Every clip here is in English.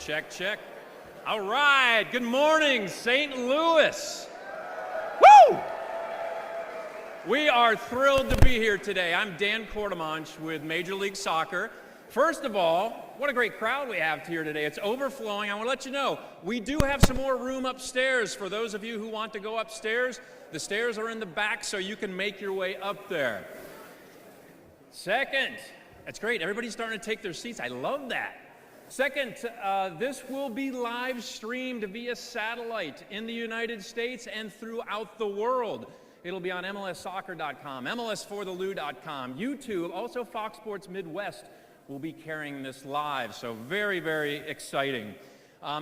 Check, check. All right, good morning, St. Louis. Woo! We are thrilled to be here today. I'm Dan Cordemanche with Major League Soccer. First of all, what a great crowd we have here today. It's overflowing. I want to let you know, we do have some more room upstairs for those of you who want to go upstairs. The stairs are in the back, so you can make your way up there. Second, that's great. Everybody's starting to take their seats. I love that. Second, this will be live streamed via satellite in the United States and throughout the world. It'll be on MLSsoccer.com, MLSforthelou.com, YouTube, also Fox Sports Midwest will be carrying this live, so very, very exciting.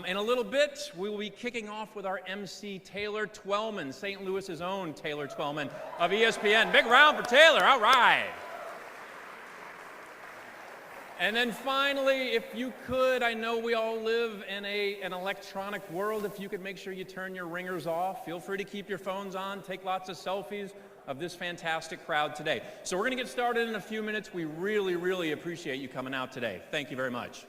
In a little bit, we will be kicking off with our MC, Taylor Twellman, St. Louis's own Taylor Twellman of ESPN. Big round for Taylor, all right. And then finally, if you could, I know we all live in an electronic world, if you could make sure you turn your ringers off. Feel free to keep your phones on, take lots of selfies of this fantastic crowd today. So we're going to get started in a few minutes. We really, really appreciate you coming out today. Thank you very much.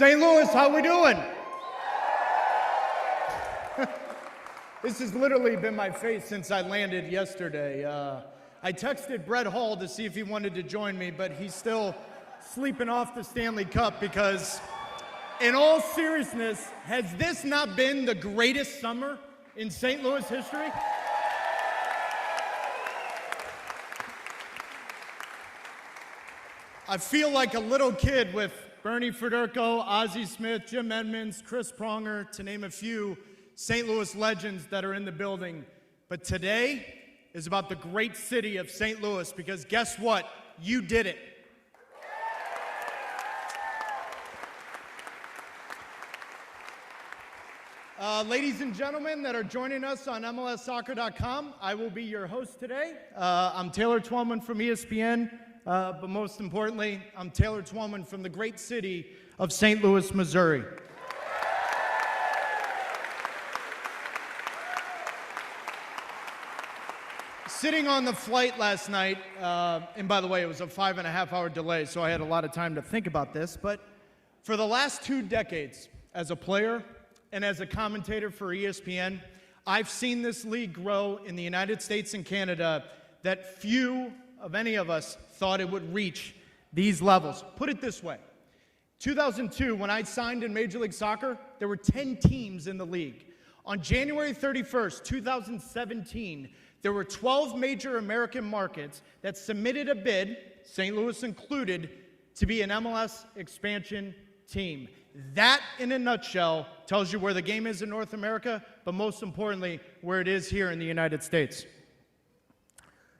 St. Louis, how we doing? This has literally been my face since I landed yesterday. I texted Brett Hall to see if he wanted to join me, but he's still sleeping off the Stanley Cup because, in all seriousness, has this not been the greatest summer in St. Louis history? I feel like a little kid with Bernie Federko, Ozzie Smith, Jim Edmonds, Chris Pronger, to name a few St. Louis legends that are in the building. But today is about the great city of St. Louis, because guess what? You did it. Ladies and gentlemen that are joining us on MLSsoccer.com, I will be your host today. I'm Taylor Twellman from ESPN, but most importantly, I'm Taylor Twellman from the great city of St. Louis, Missouri. Sitting on the flight last night, and by the way, it was a 5.5-hour delay, so I had a lot of time to think about this, but for the last 2 decades, as a player and as a commentator for ESPN, I've seen this league grow in the United States and Canada that few of any of us thought it would reach these levels. Put it this way. 2002, when I signed in Major League Soccer, there were 10 teams in the league. On January 31st, 2017, there were 12 major American markets that submitted a bid, St. Louis included, to be an MLS expansion team. That, in a nutshell, tells you where the game is in North America, but most importantly, where it is here in the United States.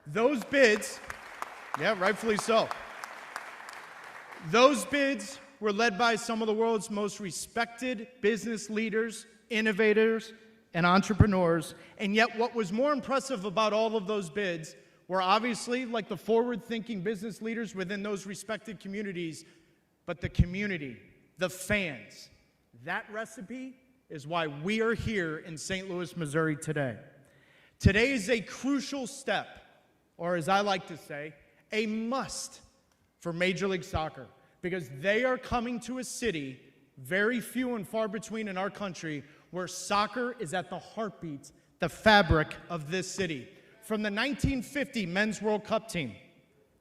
Those bids, yeah, rightfully so. Those bids were led by some of the world's most respected business leaders, innovators, and entrepreneurs, and yet what was more impressive about all of those bids were obviously like the forward-thinking business leaders within those respected communities, but the community, the fans. That recipe is why we are here in St. Louis, Missouri today. Today is a crucial step, or as I like to say, a must for Major League Soccer, because they are coming to a city, very few and far between in our country, where soccer is at the heartbeat, the fabric of this city. From the 1950 Men's World Cup team,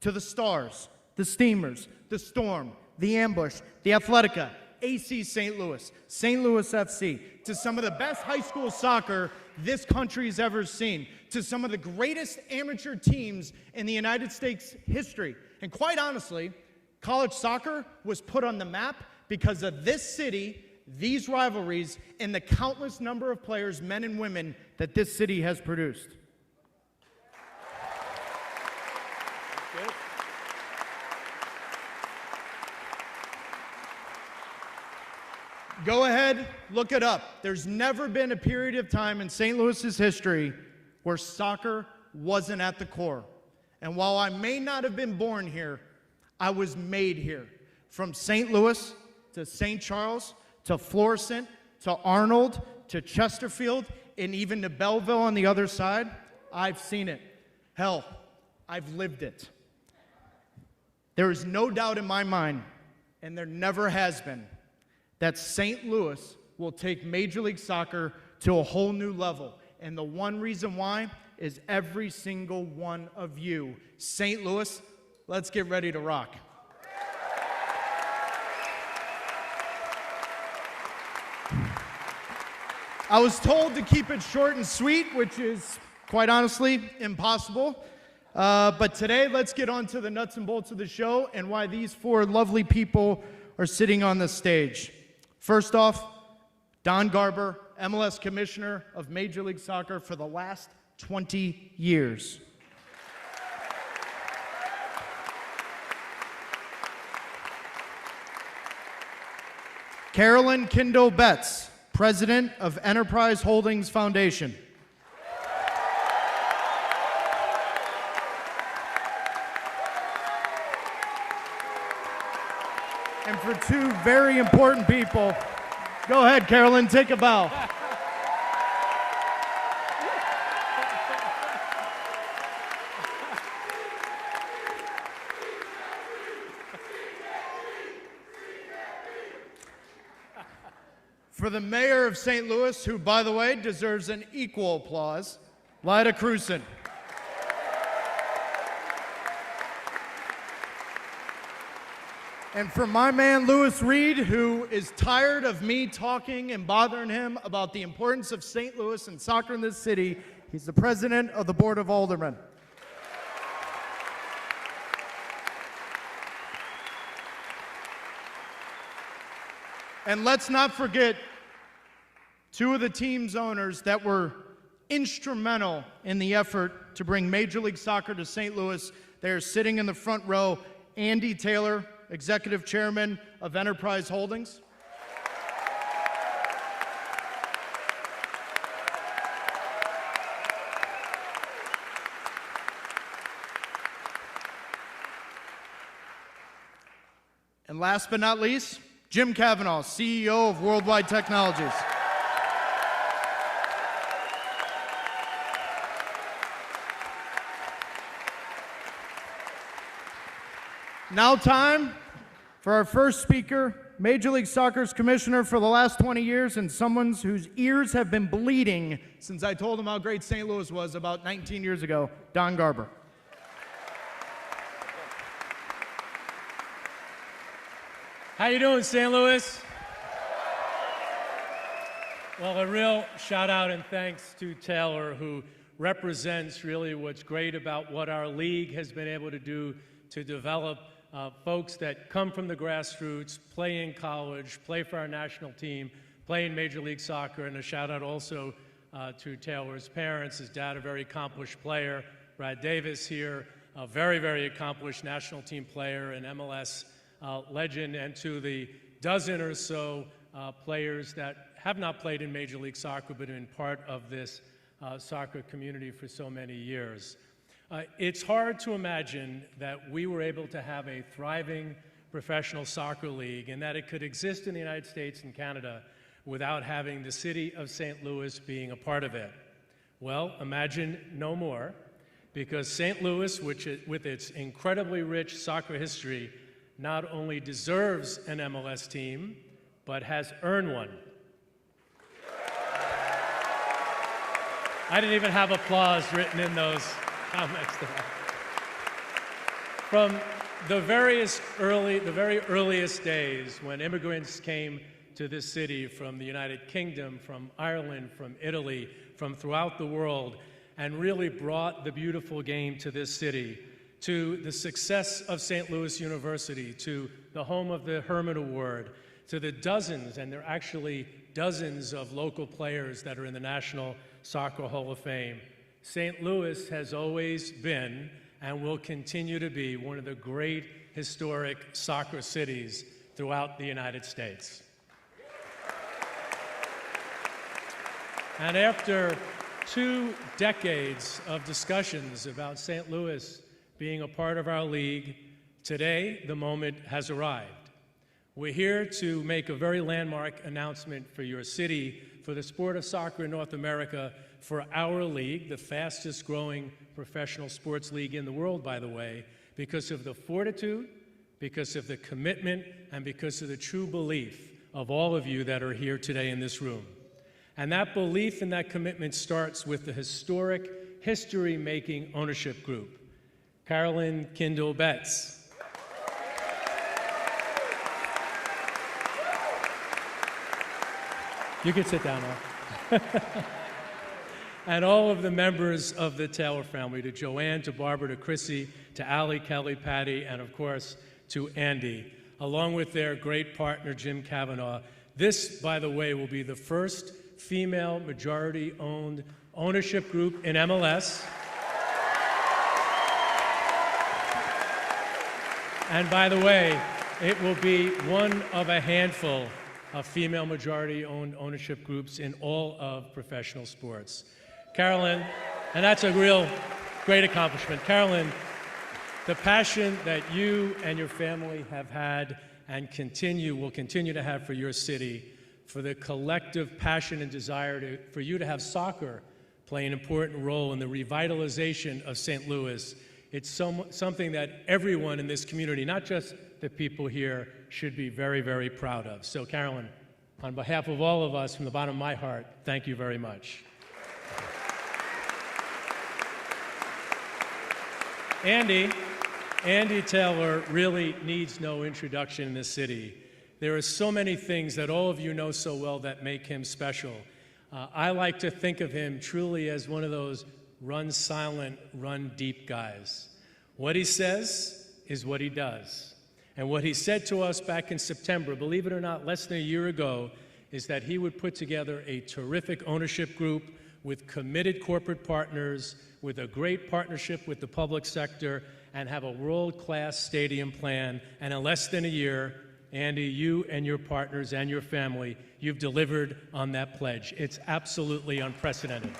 to the Stars, the Steamers, the Storm, the Ambush, the Athletica, AC St. Louis FC, to some of the best high school soccer this country's ever seen, to some of the greatest amateur teams in the United States history. And quite honestly, college soccer was put on the map because of this city, these rivalries, and the countless number of players, men and women, that this city has produced. Good. Go ahead, look it up. There's never been a period of time in St. Louis's history where soccer wasn't at the core. And while I may not have been born here, I was made here. From St. Louis to St. Charles, to Florissant, to Arnold, to Chesterfield, and even to Belleville on the other side, I've seen it. Hell, I've lived it. There is no doubt in my mind, and there never has been, that St. Louis will take Major League Soccer to a whole new level. And the one reason why is every single one of you. St. Louis, let's get ready to rock. I was told to keep it short and sweet, which is, quite honestly, impossible. But today, let's get on to the nuts and bolts of the show and why these 4 lovely people are sitting on the stage. First off, Don Garber, MLS Commissioner of Major League Soccer for the last 20 years. Carolyn Kindle Betts, President of Enterprise Holdings Foundation. And for 2 very important people, go ahead, Carolyn, take a bow. For the mayor of St. Louis, who, by the way, deserves an equal applause, Lyda Cruson. And for my man, Lewis Reed, who is tired of me talking and bothering him about the importance of St. Louis and soccer in this city, he's the president of the Board of Aldermen. And let's not forget two of the team's owners that were instrumental in the effort to bring Major League Soccer to St. Louis. They're sitting in the front row. Andy Taylor, Executive Chairman of Enterprise Holdings. And last but not least, Jim Cavanaugh, CEO of Worldwide Technologies. Now time for our first speaker, Major League Soccer's commissioner for the last 20 years and someone whose ears have been bleeding since I told him how great St. Louis was about 19 years ago, Don Garber. How you doing, St. Louis? Well, a real shout out and thanks to Taylor, who represents really what's great about what our league has been able to do to develop folks that come from the grassroots, play in college, play for our national team, play in Major League Soccer, and a shout out also to Taylor's parents. His dad, a very accomplished player, Brad Davis here, a very, very accomplished national team player, an MLS legend, and to the dozen or so players that have not played in Major League Soccer but have been part of this soccer community for so many years. It's hard to imagine that we were able to have a thriving professional soccer league and that it could exist in the United States and Canada without having the city of St. Louis being a part of it. Well, imagine no more, because St. Louis, with its incredibly rich soccer history, not only deserves an MLS team, but has earned one. I didn't even have applause written in those comments there. From the very earliest days when immigrants came to this city from the United Kingdom, from Ireland, from Italy, from throughout the world, and really brought the beautiful game to this city, to the success of St. Louis University, to the home of the Herman Award, to the dozens, and there are actually dozens of local players that are in the National Soccer Hall of Fame. St. Louis has always been and will continue to be one of the great historic soccer cities throughout the United States. And after 2 decades of discussions about St. Louis being a part of our league, today the moment has arrived. We're here to make a very landmark announcement for your city, for the sport of soccer in North America, for our league, the fastest growing professional sports league in the world, by the way, because of the fortitude, because of the commitment, and because of the true belief of all of you that are here today in this room. And that belief and that commitment starts with the historic, history-making ownership group, Carolyn Kindle Betts. You can sit down now. And all of the members of the Taylor family, to Joanne, to Barbara, to Chrissy, to Allie, Kelly, Patty, and of course, to Andy, along with their great partner, Jim Cavanaugh. This, by the way, will be the first female majority-owned ownership group in MLS. And by the way, it will be one of a handful of female majority-owned ownership groups in all of professional sports. Carolyn, and that's a real great accomplishment. Carolyn, the passion that you and your family have had and will continue to have for your city, for the collective passion and desire for you to have soccer play an important role in the revitalization of St. Louis. It's something that everyone in this community, not just the people here, should be very, very proud of. So, Carolyn, On behalf of all of us, from the bottom of my heart, thank you very much. Andy Taylor really needs no introduction in this city. There are so many things that all of you know so well that make him special. I like to think of him truly as one of those run silent, run deep guys. What he says is what he does. And what he said to us back in September, believe it or not, less than a year ago, is that he would put together a terrific ownership group with committed corporate partners, with a great partnership with the public sector, and have a world-class stadium plan. And in less than a year, Andy, you and your partners and your family, you've delivered on that pledge. It's absolutely unprecedented.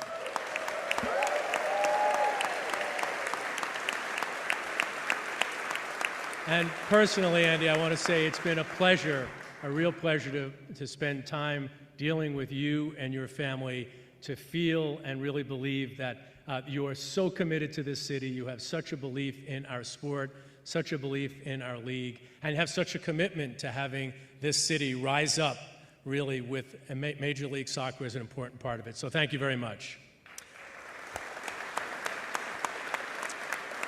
And personally, Andy, I want to say it's been a pleasure, a real pleasure to spend time dealing with you and your family, to feel and really believe that you are so committed to this city. You have such a belief in our sport, such a belief in our league, and have such a commitment to having this city rise up, really, with Major League Soccer as an important part of it. So thank you very much.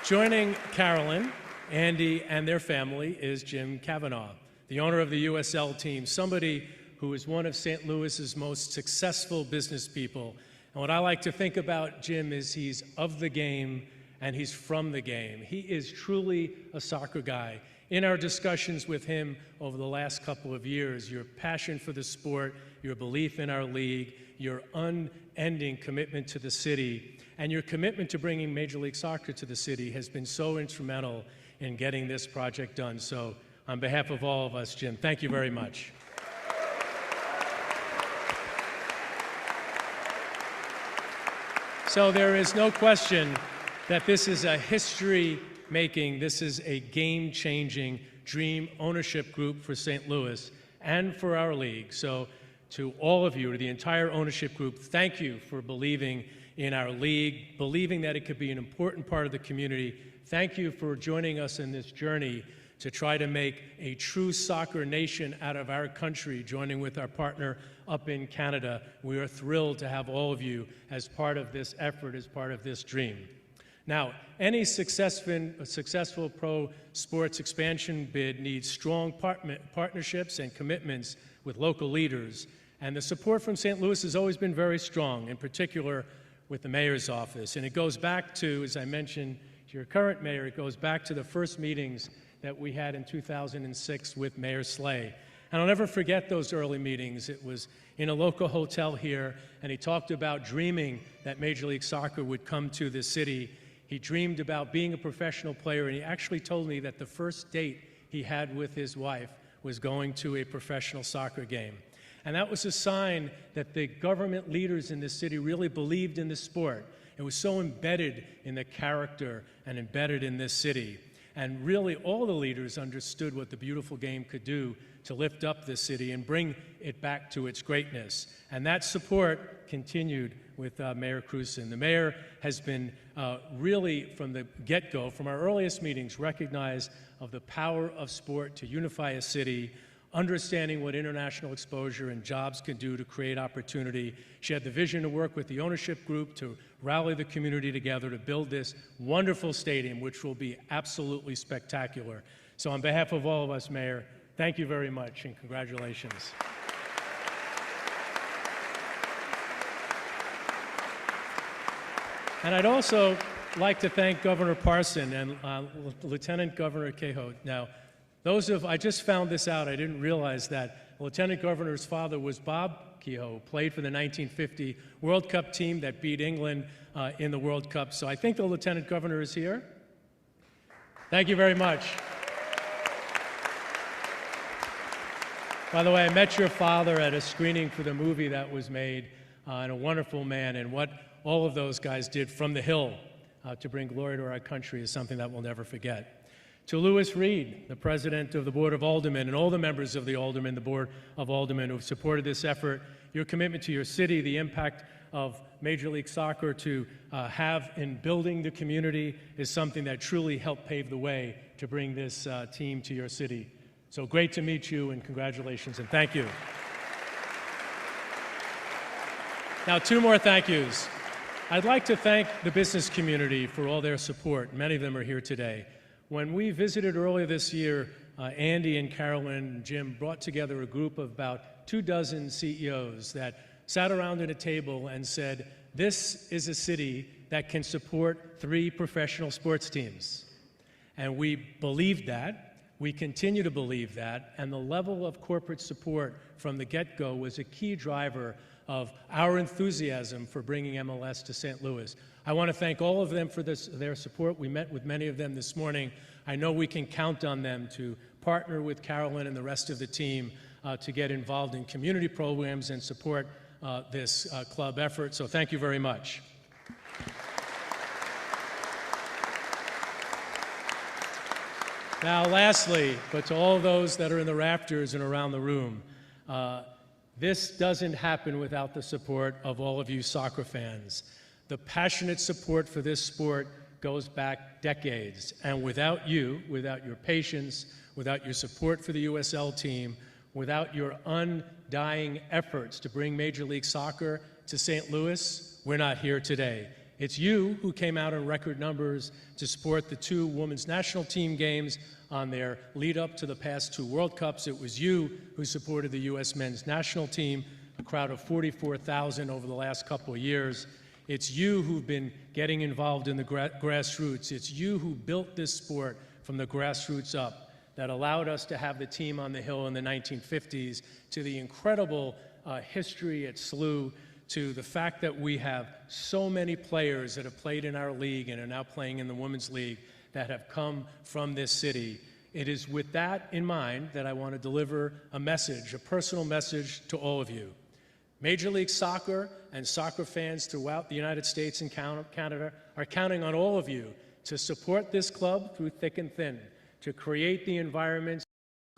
Joining Carolyn, Andy, and their family is Jim Cavanaugh, the owner of the USL team, somebody who is one of St. Louis's most successful business people. And what I like to think about Jim is he's of the game and he's from the game. He is truly a soccer guy. In our discussions with him over the last couple of years, your passion for the sport, your belief in our league, your unending commitment to the city, and your commitment to bringing Major League Soccer to the city has been so instrumental in getting this project done. So on behalf of all of us, Jim, thank you very much. So there is no question that this is a history-making, this is a game-changing dream ownership group for St. Louis and for our league. So to all of you, to the entire ownership group, thank you for believing in our league, believing that it could be an important part of the community. Thank you for joining us in this journey to try to make a true soccer nation out of our country, joining with our partner up in Canada. We are thrilled to have all of you as part of this effort, as part of this dream. Now, any successful pro sports expansion bid needs strong partnerships and commitments with local leaders, and the support from St. Louis has always been very strong, in particular with the mayor's office. And it goes back to, as I mentioned, to your current mayor, it goes back to the first meetings that we had in 2006 with Mayor Slay. And I'll never forget those early meetings. It was in a local hotel here, and he talked about dreaming that Major League Soccer would come to this city. He dreamed about being a professional player, and he actually told me that the first date he had with his wife was going to a professional soccer game. And that was a sign that the government leaders in this city really believed in the sport. It was so embedded in the character and embedded in this city. And really, all the leaders understood what the beautiful game could do to lift up this city and bring it back to its greatness. And that support continued with Mayor Krewson. The mayor has been really, from the get-go, from our earliest meetings, recognized of the power of sport to unify a city, understanding what international exposure and jobs can do to create opportunity. She had the vision to work with the ownership group to rally the community together to build this wonderful stadium, which will be absolutely spectacular. So on behalf of all of us, Mayor, thank you very much and congratulations. And I'd also like to thank Governor Parson and Lieutenant Governor Kehoe. Now, I just found this out, I didn't realize that Lieutenant Governor's father was Bob Kehoe, played for the 1950 World Cup team that beat England in the World Cup. So I think the Lieutenant Governor is here. Thank you very much. By the way, I met your father at a screening for the movie that was made, and a wonderful man, and what all of those guys did from the Hill to bring glory to our country is something that we'll never forget. To Louis Reed, the president of the Board of Aldermen, and all the members of the Board of Aldermen who have supported this effort, your commitment to your city, the impact of Major League Soccer to have in building the community is something that truly helped pave the way to bring this team to your city. So great to meet you, and congratulations, and thank you. Now, two more thank yous. I'd like to thank the business community for all their support. Many of them are here today. When we visited earlier this year, Andy and Carolyn and Jim brought together a group of about 24 CEOs that sat around at a table and said, this is a city that can support 3 professional sports teams. And we believed that. We continue to believe that. And the level of corporate support from the get-go was a key driver of our enthusiasm for bringing MLS to St. Louis. I want to thank all of them for their support. We met with many of them this morning. I know we can count on them to partner with Carolyn and the rest of the team to get involved in community programs and support this club effort. So thank you very much. Now, lastly, but to all those that are in the rafters and around the room, this doesn't happen without the support of all of you soccer fans. The passionate support for this sport goes back decades, and without you, without your patience, without your support for the USL team, without your undying efforts to bring Major League Soccer to St. Louis, we're not here today. It's you who came out in record numbers to support the 2 women's national team games on their lead up to the past 2 World Cups. It was you who supported the U.S. men's national team, a crowd of 44,000 over the last couple of years. It's you who've been getting involved in the grassroots. It's you who built this sport from the grassroots up that allowed us to have the team on the Hill in the 1950s, to the incredible history at SLU, to the fact that we have so many players that have played in our league and are now playing in the Women's League that have come from this city. It is with that in mind that I want to deliver a message, a personal message to all of you. Major League Soccer and soccer fans throughout the United States and Canada are counting on all of you to support this club through thick and thin, to create the environments,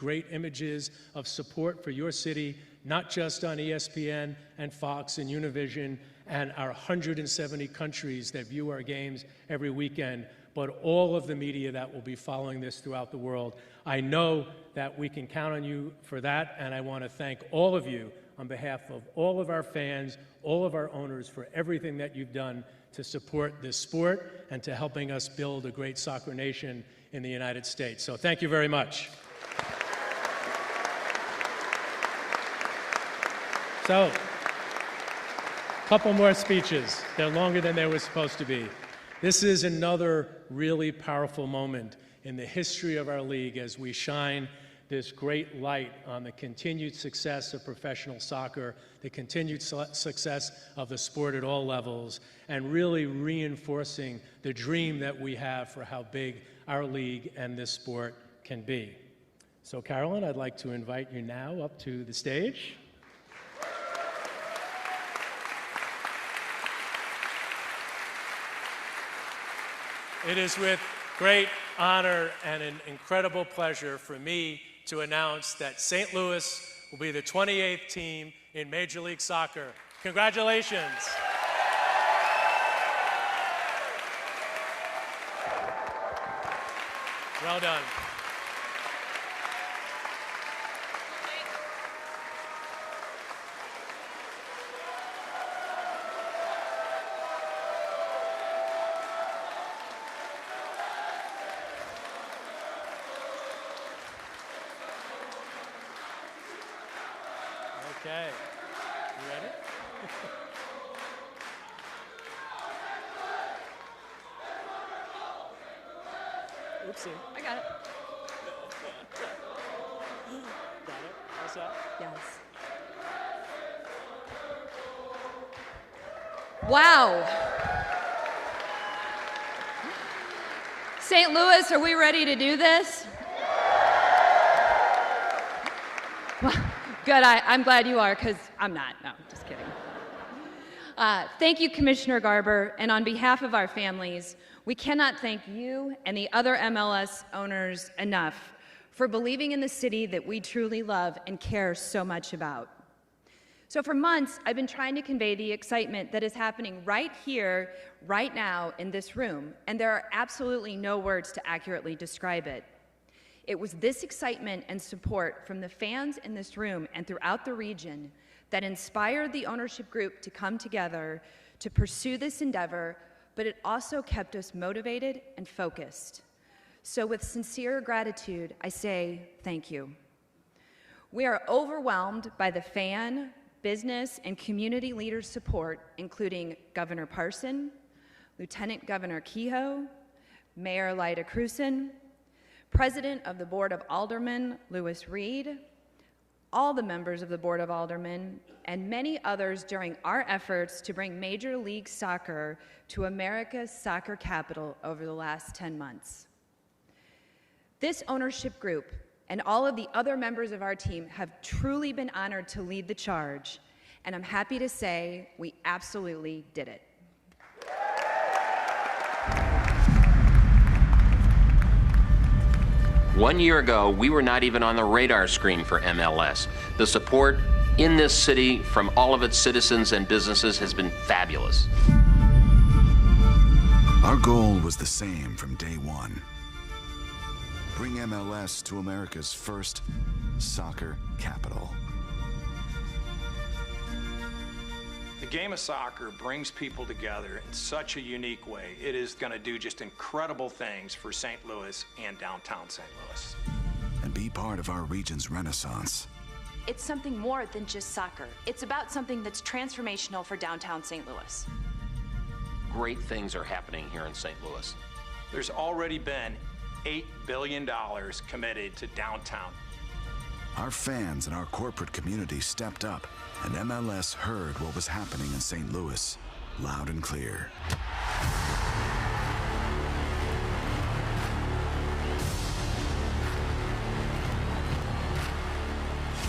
great images of support for your city, not just on ESPN and Fox and Univision and our 170 countries that view our games every weekend, but all of the media that will be following this throughout the world. I know that we can count on you for that, and I want to thank all of you on behalf of all of our fans, all of our owners, for everything that you've done to support this sport and to helping us build a great soccer nation in the United States. So thank you very much. So, a couple more speeches. They're longer than they were supposed to be. This is another really powerful moment in the history of our league as we shine this great light on the continued success of professional soccer, the continued success of the sport at all levels, and really reinforcing the dream that we have for how big our league and this sport can be. So, Carolyn, I'd like to invite you now up to the stage. It is with great honor and an incredible pleasure for me to announce that St. Louis will be the 28th team in Major League Soccer. Congratulations. Well done. Okay, you ready? Oopsie. I got it. Got it? What's that? Yes. Wow. St. Louis, are we ready to do this? Well, good, I'm glad you are, because I'm not. No, just kidding. Thank you, Commissioner Garber, and on behalf of our families, we cannot thank you and the other MLS owners enough for believing in the city that we truly love and care so much about. So for months, I've been trying to convey the excitement that is happening right here, right now, in this room, and there are absolutely no words to accurately describe it. It was this excitement and support from the fans in this room and throughout the region that inspired the ownership group to come together to pursue this endeavor, but it also kept us motivated and focused. So with sincere gratitude, I say thank you. We are overwhelmed by the fan, business, and community leaders' support, including Governor Parson, Lieutenant Governor Kehoe, Mayor Lyda Crewson, President of the Board of Aldermen, Lewis Reed, all the members of the Board of Aldermen, and many others during our efforts to bring Major League Soccer to America's soccer capital over the last 10 months. This ownership group and all of the other members of our team have truly been honored to lead the charge, and I'm happy to say we absolutely did it. One year ago, we were not even on the radar screen for MLS. The support in this city from all of its citizens and businesses has been fabulous. Our goal was the same from day one. Bring MLS to America's first soccer capital. The game of soccer brings people together in such a unique way. It is going to do just incredible things for St. Louis and downtown St. Louis. And be part of our region's renaissance. It's something more than just soccer. It's about something that's transformational for downtown St. Louis. Great things are happening here in St. Louis. There's already been $8 billion committed to downtown. Our fans and our corporate community stepped up, and MLS heard what was happening in St. Louis, loud and clear.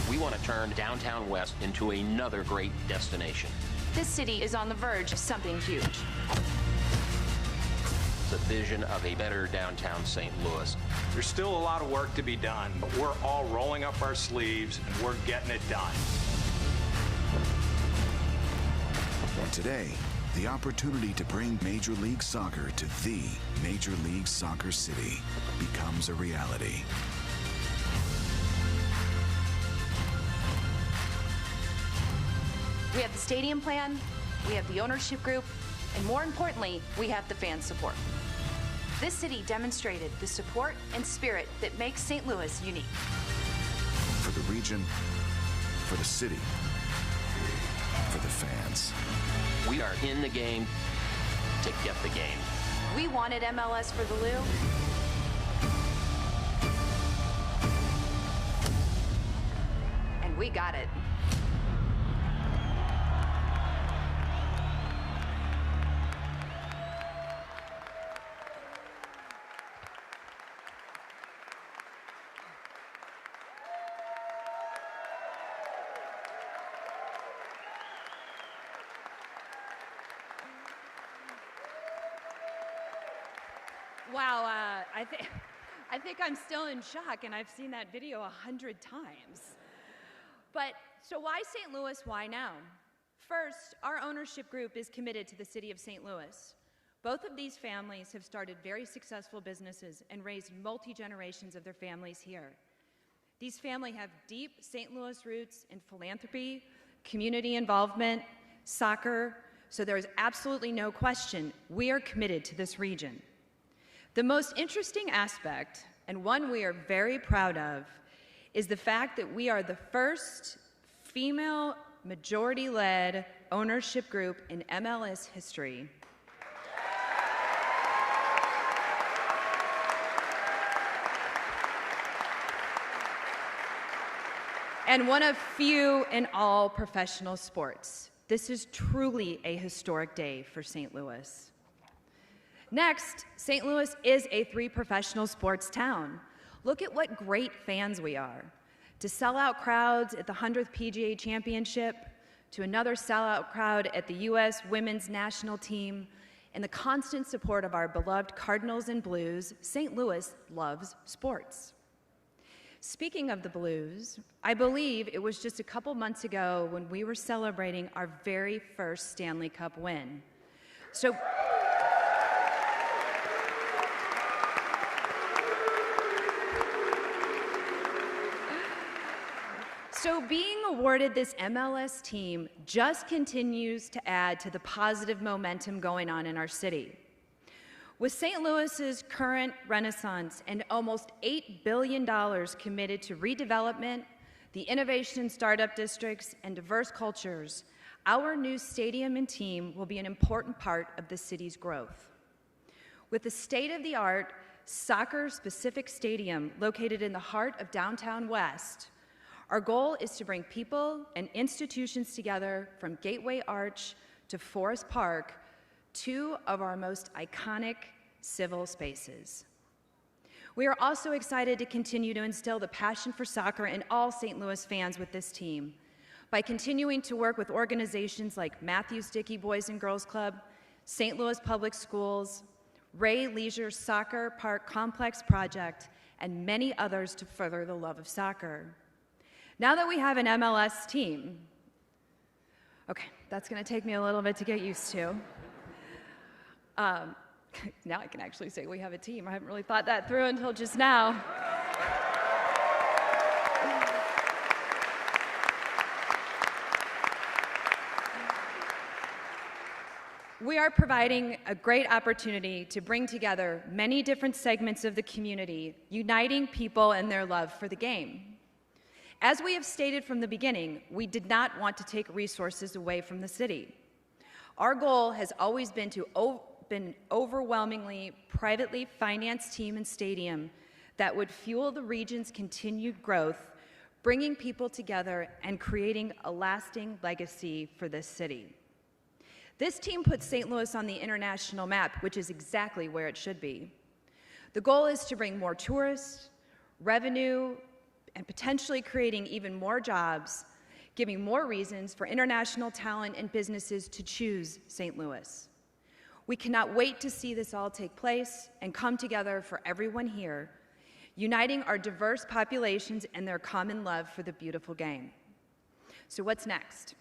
We want to turn downtown West into another great destination. This city is on the verge of something huge. The vision of a better downtown St. Louis. There's still a lot of work to be done, but we're all rolling up our sleeves and we're getting it done. And today, the opportunity to bring Major League Soccer to the Major League Soccer city becomes a reality. We have the stadium plan, we have the ownership group, and more importantly, we have the fan support. This city demonstrated the support and spirit that makes St. Louis unique. For the region, for the city, for the fans. We are in the game to get the game. We wanted MLS for the Lou. And we got it. Wow, I think I'm still in shock, and I've seen that video 100 times. But, so why St. Louis, why now? First, our ownership group is committed to the city of St. Louis. Both of these families have started very successful businesses and raised multi-generations of their families here. These families have deep St. Louis roots in philanthropy, community involvement, soccer, so there is absolutely no question we are committed to this region. The most interesting aspect, and one we are very proud of, is the fact that we are the first female majority-led ownership group in MLS history. And one of few in all professional sports. This is truly a historic day for St. Louis. Next, St. Louis is a three-professional sports town. Look at what great fans we are. To sellout crowds at the 100th PGA Championship, to another sellout crowd at the U.S. Women's National Team, and the constant support of our beloved Cardinals and Blues, St. Louis loves sports. Speaking of the Blues, I believe it was just a couple months ago when we were celebrating our very first Stanley Cup win. So being awarded this MLS team just continues to add to the positive momentum going on in our city. With St. Louis's current renaissance and almost $8 billion committed to redevelopment, the innovation and startup districts, and diverse cultures, our new stadium and team will be an important part of the city's growth. With the state-of-the-art soccer-specific stadium located in the heart of downtown West, our goal is to bring people and institutions together from Gateway Arch to Forest Park, two of our most iconic civil spaces. We are also excited to continue to instill the passion for soccer in all St. Louis fans with this team by continuing to work with organizations like Matthews Dickey Boys and Girls Club, St. Louis Public Schools, Ray Leisure Soccer Park Complex Project, and many others to further the love of soccer. Now that we have an MLS team, okay, that's going to take me a little bit to get used to. Now I can actually say we have a team. I haven't really thought that through until just now. We are providing a great opportunity to bring together many different segments of the community, uniting people in their love for the game. As we have stated from the beginning, we did not want to take resources away from the city. Our goal has always been to overwhelmingly privately financed team and stadium that would fuel the region's continued growth, bringing people together and creating a lasting legacy for this city. This team puts St. Louis on the international map, which is exactly where it should be. The goal is to bring more tourists, revenue, and potentially creating even more jobs, giving more reasons for international talent and businesses to choose St. Louis. We cannot wait to see this all take place and come together for everyone here, uniting our diverse populations and their common love for the beautiful game. So what's next?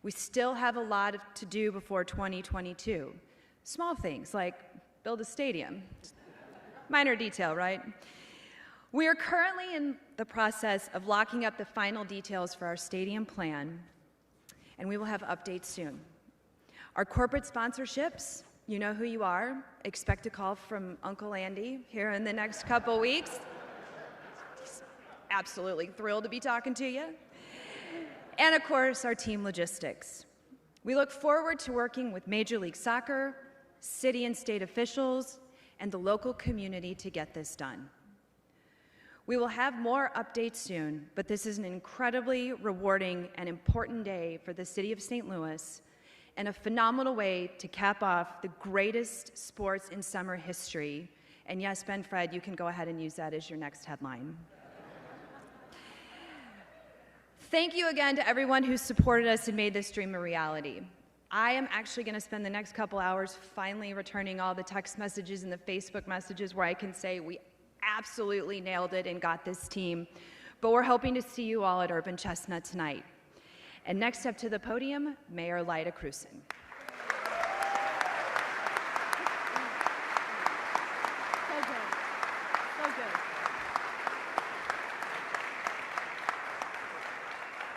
We still have a lot to do before 2022. Small things like build a stadium. Minor detail, right? We are currently in the process of locking up the final details for our stadium plan, and we will have updates soon. Our corporate sponsorships, you know who you are. Expect a call from Uncle Andy here in the next couple weeks. He's absolutely thrilled to be talking to you. And of course, our team logistics. We look forward to working with Major League Soccer, city and state officials, and the local community to get this done. We will have more updates soon, but this is an incredibly rewarding and important day for the city of St. Louis and a phenomenal way to cap off the greatest sports in summer history. And yes, Ben Fred, you can go ahead and use that as your next headline. Thank you again to everyone who supported us and made this dream a reality. I am actually going to spend the next couple hours finally returning all the text messages and the Facebook messages where I can say we absolutely nailed it and got this team. But we're hoping to see you all at Urban Chestnut tonight. And next up to the podium, Mayor Lyda Krewson. So good. So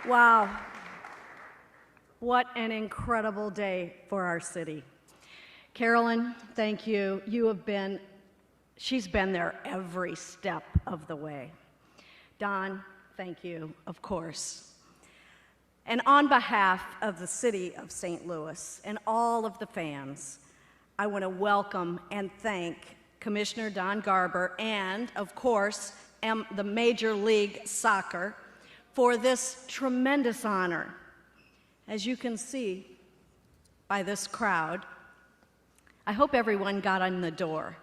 good. Wow. What an incredible day for our city. Carolyn, thank you. She's been there every step of the way. Don, thank you, of course. And on behalf of the city of St. Louis and all of the fans, I want to welcome and thank Commissioner Don Garber and, of course, the Major League Soccer for this tremendous honor. As you can see by this crowd, I hope everyone got in the door,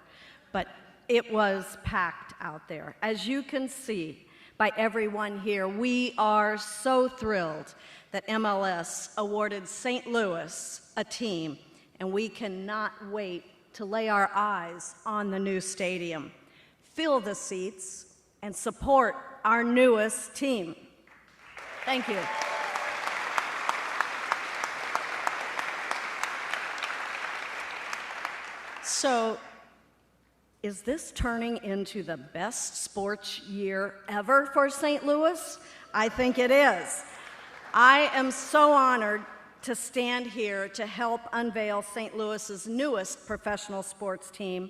but it was packed out there. As you can see by everyone here, we are so thrilled that MLS awarded St. Louis a team, and we cannot wait to lay our eyes on the new stadium, fill the seats, and support our newest team. Thank you. So, is this turning into the best sports year ever for St. Louis? I think it is. I am so honored to stand here to help unveil St. Louis's newest professional sports team,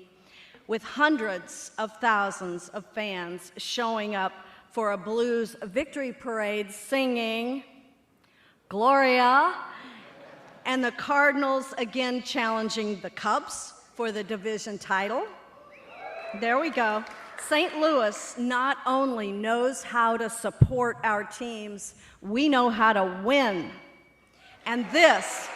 with hundreds of thousands of fans showing up for a Blues victory parade singing Gloria, and the Cardinals again challenging the Cubs for the division title. There we go. St. Louis not only knows how to support our teams, we know how to win. And this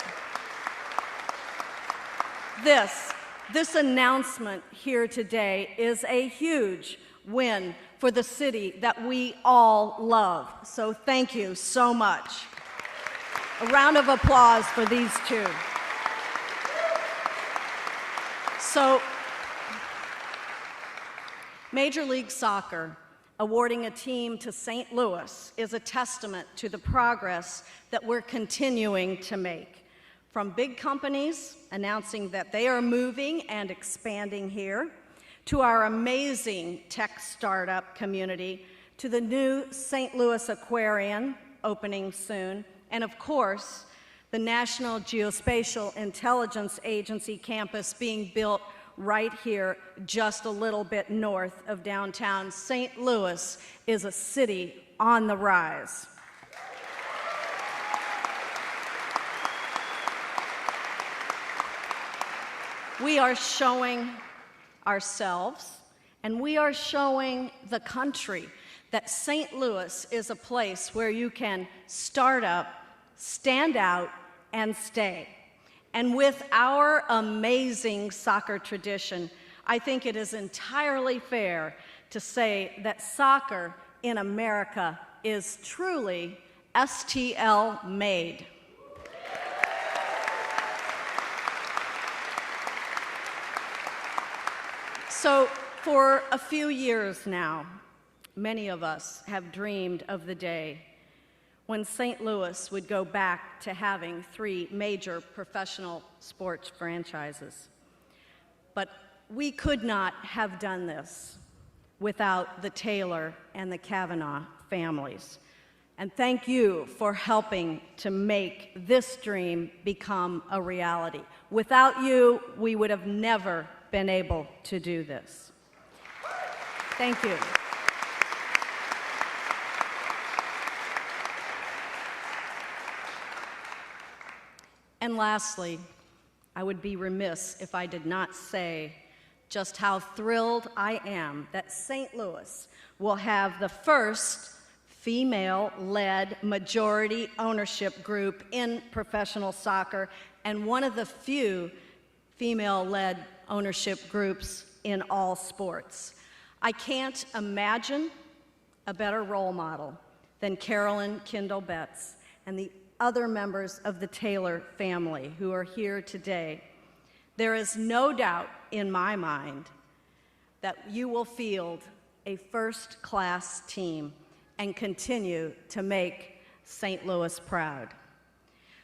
announcement here today is a huge win for the city that we all love. So thank you so much. A round of applause for these two. So, Major League Soccer awarding a team to St. Louis is a testament to the progress that we're continuing to make. From big companies announcing that they are moving and expanding here, to our amazing tech startup community, to the new St. Louis Aquarium opening soon, and of course, the National Geospatial Intelligence Agency campus being built right here just a little bit north of downtown. St. Louis is a city on the rise. We are showing ourselves, and we are showing the country that St. Louis is a place where you can start up, stand out, and stay. And with our amazing soccer tradition, I think it is entirely fair to say that soccer in America is truly STL made. So for a few years now, many of us have dreamed of the day when St. Louis would go back to having 3 major professional sports franchises. But we could not have done this without the Taylor and the Kavanaugh families. And thank you for helping to make this dream become a reality. Without you, we would have never been able to do this. Thank you. And lastly, I would be remiss if I did not say just how thrilled I am that St. Louis will have the first female-led majority ownership group in professional soccer and one of the few female-led ownership groups in all sports. I can't imagine a better role model than Carolyn Kindle Betts and the other members of the Taylor family who are here today. There is no doubt in my mind that you will field a first-class team and continue to make St. Louis proud.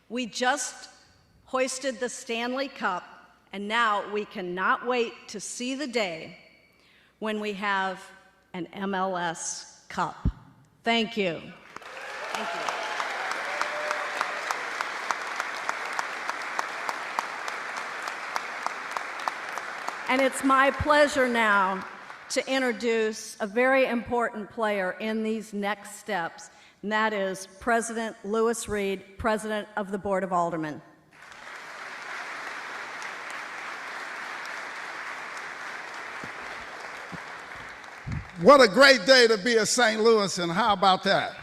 We just hoisted the Stanley Cup, and now we cannot wait to see the day when we have an MLS Cup. Thank you. Thank you. And it's my pleasure now to introduce a very important player in these next steps, and that is President Lewis Reed, President of the Board of Aldermen. What a great day to be a St. Louis, and how about that?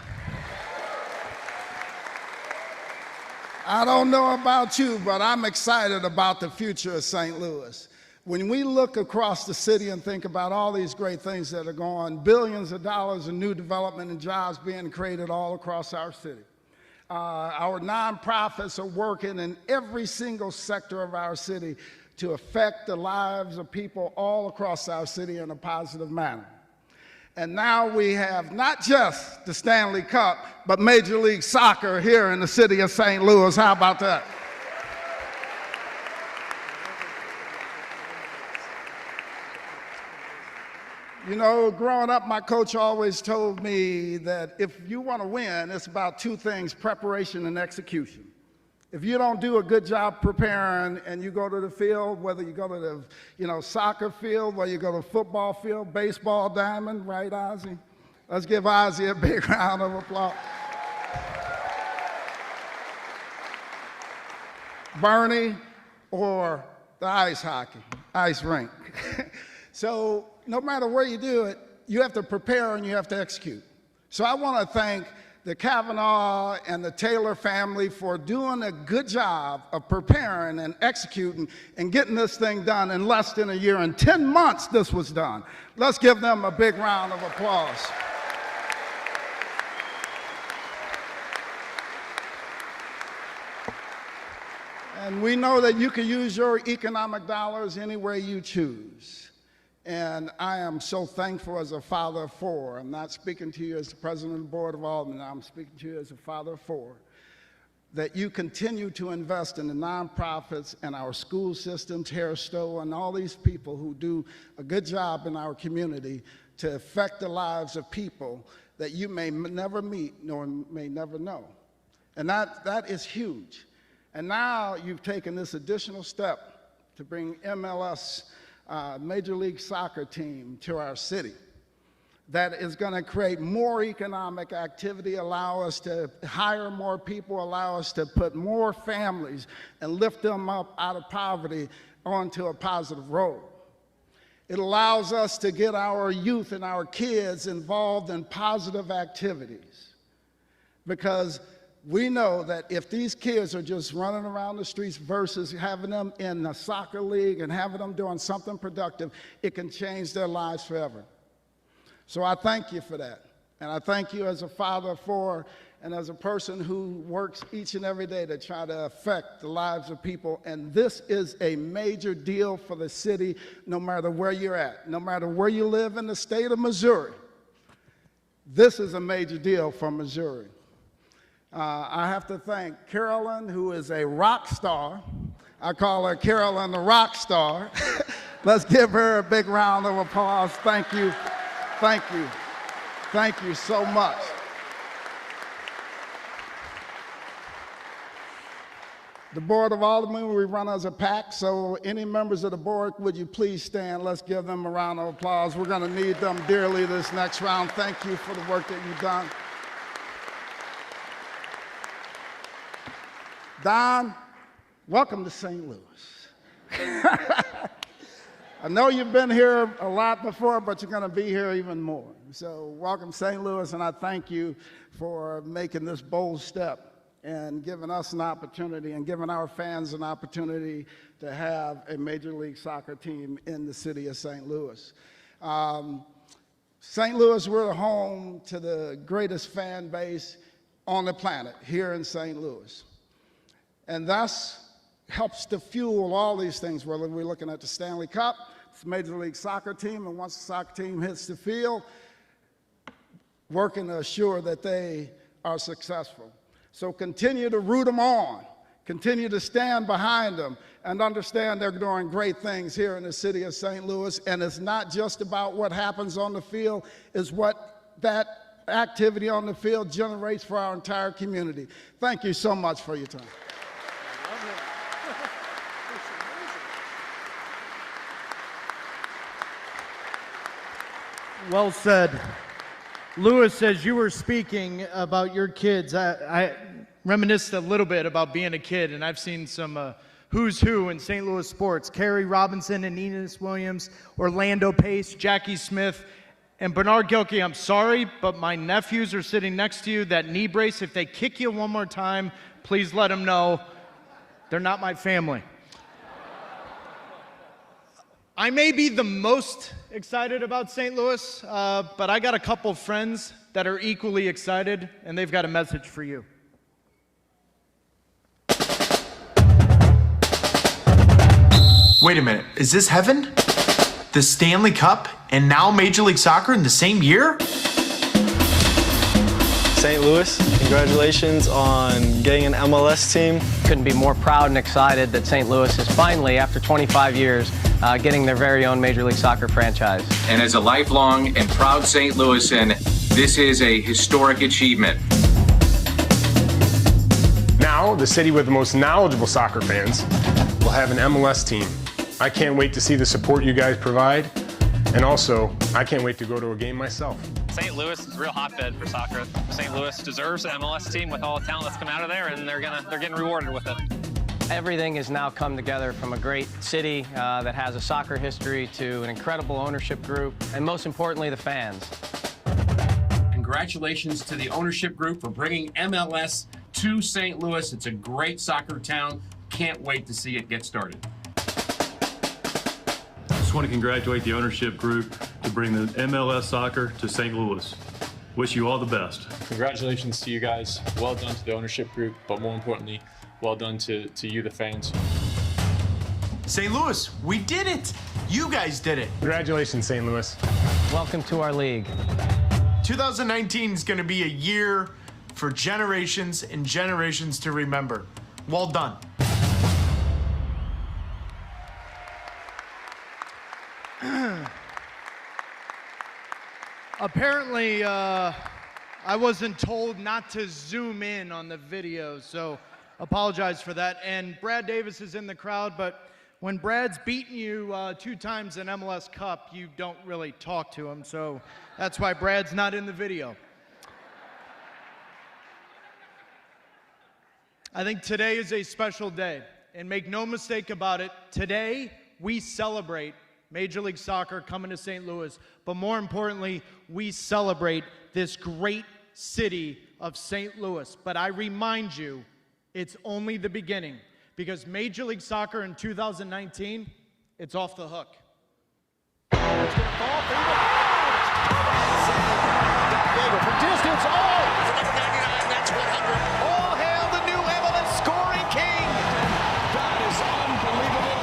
I don't know about you, but I'm excited about the future of St. Louis. When we look across the city and think about all these great things that are going on, billions of dollars in new development and jobs being created all across our city. Our nonprofits are working in every single sector of our city to affect the lives of people all across our city in a positive manner. And now we have not just the Stanley Cup, but Major League Soccer here in the city of St. Louis. How about that? You know, growing up, my coach always told me that if you want to win, it's about two things, preparation and execution. If you don't do a good job preparing and you go to the field, whether you go to the soccer field, whether you go to the football field, baseball diamond, right, Ozzy? Let's give Ozzy a big round of applause. Bernie, or the ice hockey, ice rink. So no matter where you do it, you have to prepare and you have to execute. So I want to thank the Kavanaugh and the Taylor family for doing a good job of preparing and executing and getting this thing done in less than a year. In 10 months, this was done. Let's give them a big round of applause. And we know that you can use your economic dollars any way you choose. And I am so thankful as a father of four. I'm not speaking to you as the president of the board of aldermen. I'm speaking to you as a father of four. That you continue to invest in the nonprofits and our school systems, Harris Stowe, and all these people who do a good job in our community to affect the lives of people that you may never meet nor may never know. And that is huge. And now you've taken this additional step to bring MLS Major League Soccer team to our city. That is going to create more economic activity, allow us to hire more people, allow us to put more families and lift them up out of poverty onto a positive road. It allows us to get our youth and our kids involved in positive activities, because we know that if these kids are just running around the streets versus having them in the soccer league and having them doing something productive, it can change their lives forever. So I thank you for that. And I thank you as a father of four and as a person who works each and every day to try to affect the lives of people. And this is a major deal for the city, no matter where you're at, no matter where you live in the state of Missouri. This is a major deal for Missouri. I have to thank Carolyn, who is a rock star. I call her Carolyn the rock star. Let's give her a big round of applause. Thank you. Thank you. Thank you so much. The Board of Aldermen, we run as a pack, so any members of the board, would you please stand? Let's give them a round of applause. We're going to need them dearly this next round. Thank you for the work that you've done. Don, welcome to St. Louis. I know you've been here a lot before, but you're going to be here even more. So welcome, St. Louis, and I thank you for making this bold step and giving us an opportunity and giving our fans an opportunity to have a Major League Soccer team in the city of St. Louis. St. Louis, we're the home to the greatest fan base on the planet here in St. Louis. And thus helps to fuel all these things, whether we're looking at the Stanley Cup, it's a Major League Soccer team, and once the soccer team hits the field, working to assure that they are successful. So continue to root them on, continue to stand behind them, and understand they're doing great things here in the city of St. Louis. And it's not just about what happens on the field, it's what that activity on the field generates for our entire community. Thank you so much for your time. Well said. Lewis, as you were speaking about your kids, I reminisced a little bit about being a kid, and I've seen some who's who in St. Louis sports. Kerry Robinson and Enos Williams, Orlando Pace, Jackie Smith, and Bernard Gilkey. I'm sorry, but my nephews are sitting next to you. That knee brace, if they kick you one more time, please let them know they're not my family. I may be the most excited about St. Louis, but I got a couple friends that are equally excited, and they've got a message for you. Wait a minute, is this heaven? The Stanley Cup and now Major League Soccer in the same year? St. Louis, congratulations on getting an MLS team. Couldn't be more proud and excited that St. Louis is finally, after 25 years, getting their very own Major League Soccer franchise. And as a lifelong and proud St. Louisan, this is a historic achievement. Now, the city with the most knowledgeable soccer fans will have an MLS team. I can't wait to see the support you guys provide, and also, I can't wait to go to a game myself. St. Louis is a real hotbed for soccer. St. Louis deserves an MLS team with all the talent that's come out of there, and they're getting rewarded with it. Everything has now come together, from a great city that has a soccer history to an incredible ownership group, and most importantly, the fans. Congratulations to the ownership group for bringing MLS to St. Louis. It's a great soccer town. Can't wait to see it get started. I just want to congratulate the ownership group to bring the MLS soccer to St. Louis. Wish you all the best. Congratulations to you guys. Well done to the ownership group, but more importantly, well done to you, the fans. St. Louis, we did it. You guys did it. Congratulations, St. Louis. Welcome to our league. 2019 is going to be a year for generations and generations to remember. Well done. Apparently, I wasn't told not to zoom in on the video, so apologize for that. And Brad Davis is in the crowd, but when Brad's beaten you 2 times in MLS Cup, you don't really talk to him, so that's why Brad's not in the video. I think today is a special day, and make no mistake about it, today we celebrate Major League Soccer coming to St. Louis, but more importantly, we celebrate this great city of St. Louis. But I remind you, it's only the beginning, because Major League Soccer in 2019, it's off the hook. It's going to fall for from distance. Oh! Number 99, that's 100. All hail the new MLS scoring king. That is unbelievable.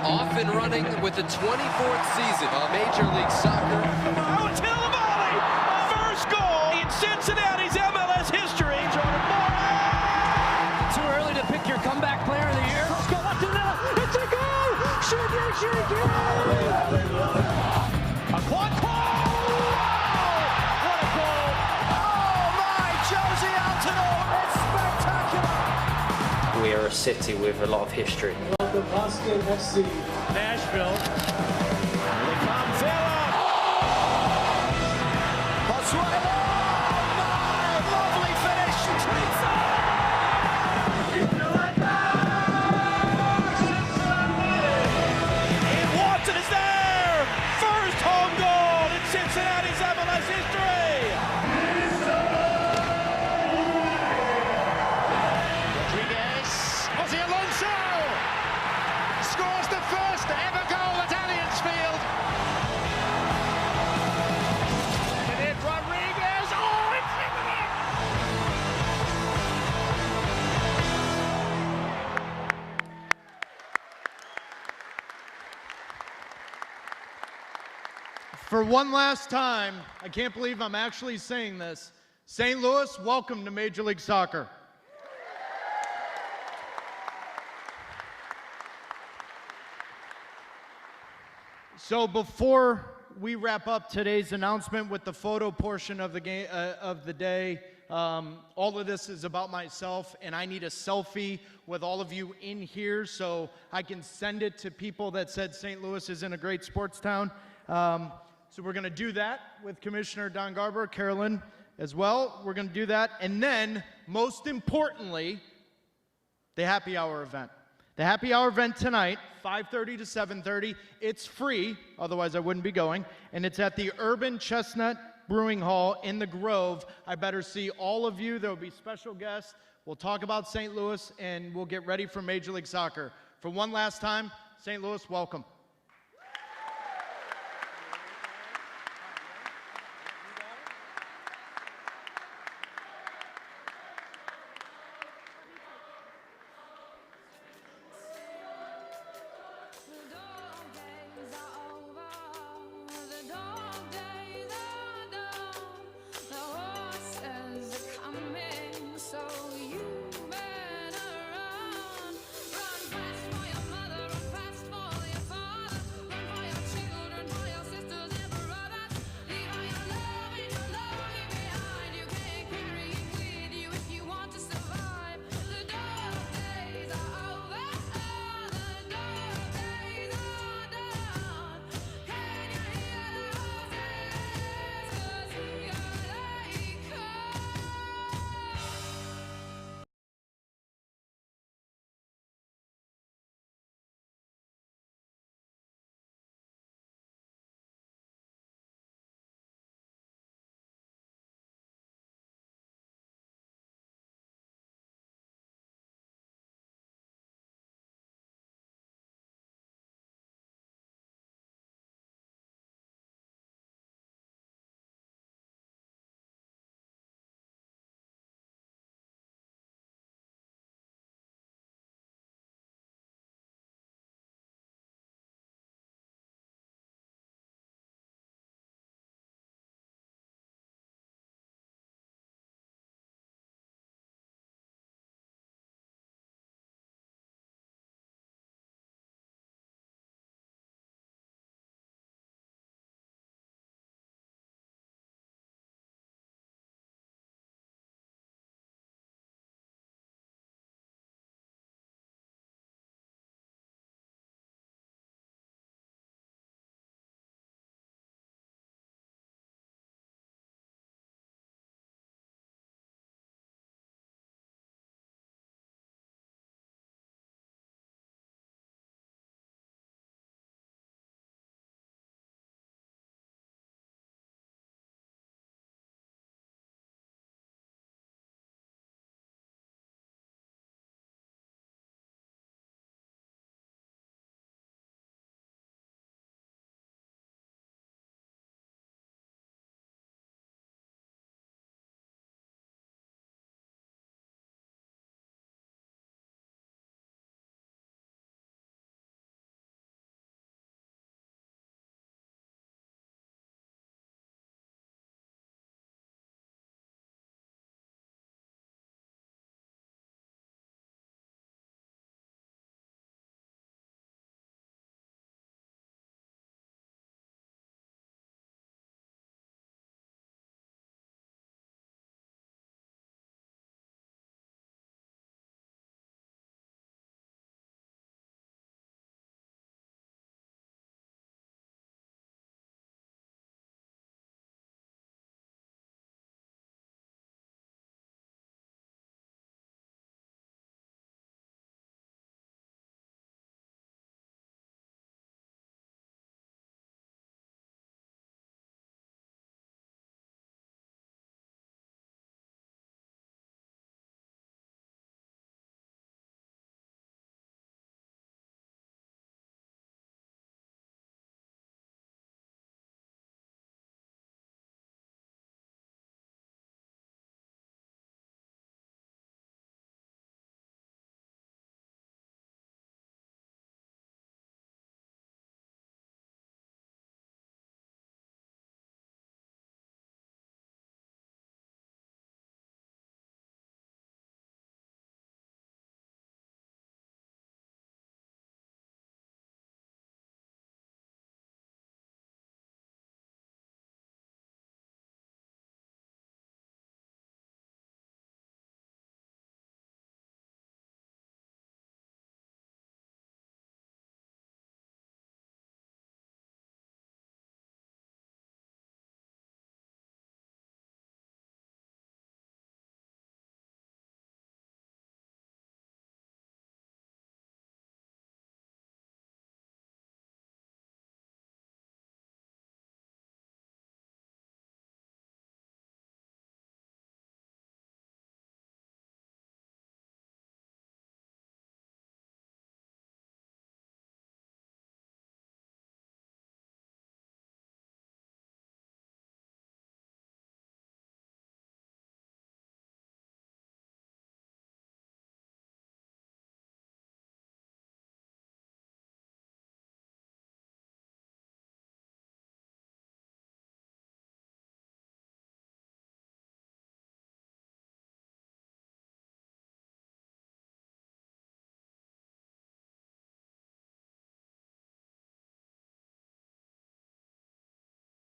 Off and running with the 24th season of Major League Soccer. First goal in Cincinnati's MLS history. Too early to pick your comeback player of the year. Let's go up to the middle. It's a goal! Shoot! A quad goal! What a goal! Oh my, Josie Altidore! It's spectacular! We are a city with a lot of history. Welcome, Austin FC. Nashville. Here they come, Villa! Pozuelo! Oh my, lovely finish! And Watson is there! First home goal in Cincinnati's MLS history! Rodriguez, Ozzy Alonso! Scores the first ever goal at Allianz Field. And then Rodriguez, oh, it's in the net! For one last time, I can't believe I'm actually saying this. St. Louis, welcome to Major League Soccer. So before we wrap up today's announcement with the photo portion of the game of the day, all of this is about myself, and I need a selfie with all of you in here so I can send it to people that said St. Louis isn't a great sports town. So we're going to do that with Commissioner Don Garber, Carolyn as well. We're going to do that, and then most importantly, the happy hour event. The happy hour event tonight, 5:30 to 7:30. It's free, otherwise I wouldn't be going. And it's at the Urban Chestnut Brewing Hall in the Grove. I better see all of you. There will be special guests. We'll talk about St. Louis, and we'll get ready for Major League Soccer. For one last time, St. Louis, welcome.